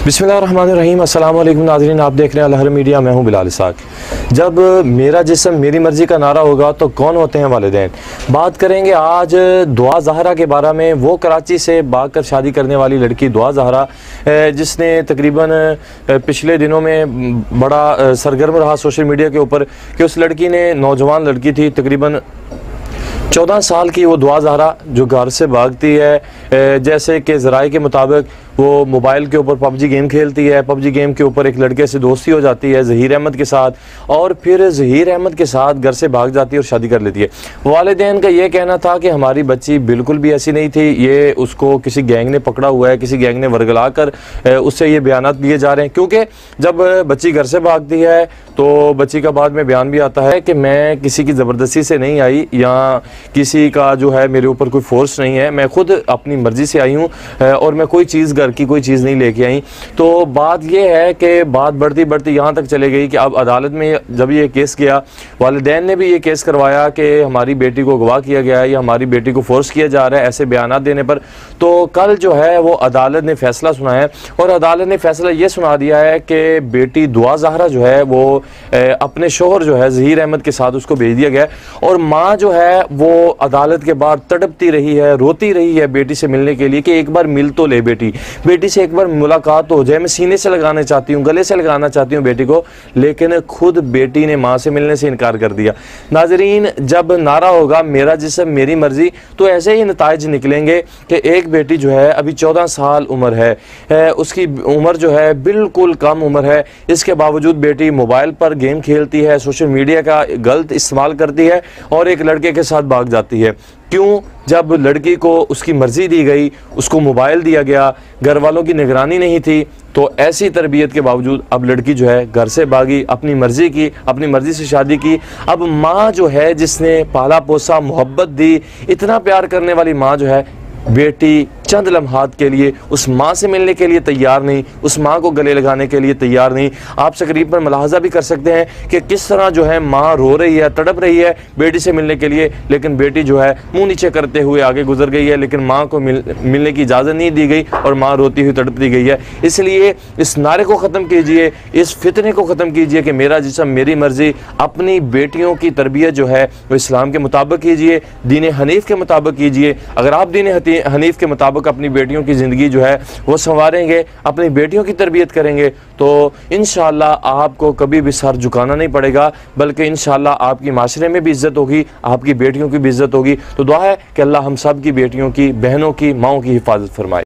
बिस्मिल्लाहिर्रहमानिर्रहीम। अस्सलाम वालेकुम नाज़रीन, आप देख रहे हैं अलहर मीडिया। मैं हूं बिलाल इसाक। जब मेरा जिस्म मेरी मर्ज़ी का नारा होगा तो कौन होते हैं वालिदैन। बात करेंगे आज दुआ ज़हरा के बारे में। वो कराची से भाग कर शादी करने वाली लड़की दुआ ज़हरा, जिसने तकरीबन पिछले दिनों में बड़ा सरगर्म रहा सोशल मीडिया के ऊपर कि उस लड़की ने, नौजवान लड़की थी, तकरीबन 14 साल की वो दुआ ज़हरा, जो घर से भागती है। जैसे कि ज़राए के मुताबिक वो मोबाइल के ऊपर पबजी गेम खेलती है। पबजी गेम के ऊपर एक लड़के से दोस्ती हो जाती है ज़हीर अहमद के साथ, और फिर ज़हीर अहमद के साथ घर से भाग जाती है और शादी कर लेती है। वालिदैन का ये कहना था कि हमारी बच्ची बिल्कुल भी ऐसी नहीं थी, ये उसको किसी गैंग ने पकड़ा हुआ है, किसी गैंग ने वर्गला कर उससे ये बयानात दिए जा रहे हैं। क्योंकि जब बच्ची घर से भागती है तो बच्ची का बाद में बयान भी आता है कि मैं किसी की ज़बरदस्ती से नहीं आई, या किसी का जो है मेरे ऊपर कोई फोर्स नहीं है, मैं खुद अपनी मर्ज़ी से आई हूँ और मैं कोई चीज़ घर की कोई चीज़ नहीं लेके आई। तो बात यह है कि बात बढ़ती बढ़ती यहाँ तक चले गई कि अब अदालत में जब ये केस गया, वालिदैन ने भी ये केस करवाया कि हमारी बेटी को अगवा किया गया है या हमारी बेटी को फोर्स किया जा रहा है ऐसे बयानात देने पर। तो कल जो है वो अदालत ने फैसला सुनाया, और अदालत ने फैसला ये सुना दिया है कि बेटी दुआ ज़हरा जो है वो अपने शोहर जो है ज़हीर अहमद के साथ उसको भेज दिया गया। और माँ जो है वो अदालत के बाहर तड़पती रही है, रोती रही है बेटी से मिलने के लिए कि एक बार मिल तो ले बेटी से एक बार मुलाकात तो हो जाए। मैं सीने से लगाना चाहती हूँ, गले से लगाना चाहती हूँ बेटी को, लेकिन खुद बेटी ने माँ से मिलने से इनकार कर दिया। नाजरीन, जब नारा होगा मेरा जिस्म मेरी मर्जी, तो ऐसे ही नताइज निकलेंगे कि एक बेटी जो है अभी 14 साल उम्र है, उसकी उम्र जो है बिल्कुल कम उम्र है, इसके बावजूद बेटी मोबाइल पर गेम खेलती है, सोशल मीडिया का गलत इस्तेमाल करती है और एक लड़के के साथ भाग जाती है। क्यों? जब लड़की को उसकी मर्ज़ी दी गई, उसको मोबाइल दिया गया, घर वालों की निगरानी नहीं थी, तो ऐसी तरबियत के बावजूद अब लड़की जो है घर से भागी, अपनी मर्ज़ी की, अपनी मर्ज़ी से शादी की। अब माँ जो है, जिसने पाला पोसा, मोहब्बत दी, इतना प्यार करने वाली माँ जो है, बेटी चंद लम्हात के लिए उस माँ से मिलने के लिए तैयार नहीं, उस माँ को गले लगाने के लिए तैयार नहीं। आप स्क्रीन पर मुलाहजा भी कर सकते हैं कि किस तरह जो है माँ रो रही है, तड़प रही है बेटी से मिलने के लिए, लेकिन बेटी जो है मुंह नीचे करते हुए आगे गुजर गई है, लेकिन माँ को मिलने की इजाज़त नहीं दी गई और माँ रोती हुई तड़पती गई है। इसलिए इस नारे को ख़त्म कीजिए, इस फितने को ख़त्म कीजिए कि मेरा जिस्म मेरी मर्ज़ी। अपनी बेटियों की तरबियत जो है वो इस्लाम के मुताबिक कीजिए, दीन हनीफ के मुताबिक कीजिए। अगर आप दीन हनीफ के मुताबिक अपनी बेटियों की ज़िंदगी जो है वो संवारेंगे, अपनी बेटियों की तरबियत करेंगे, तो इंशाअल्लाह आपको कभी भी सर झुकाना नहीं पड़ेगा, बल्कि इंशाअल्लाह आपकी माशरे में भी इज़्ज़त होगी, आपकी बेटियों की भी इज़्ज़त होगी। तो दुआ है कि अल्लाह हम सब की बेटियों की, बहनों की, माओं की हिफाजत फरमाए।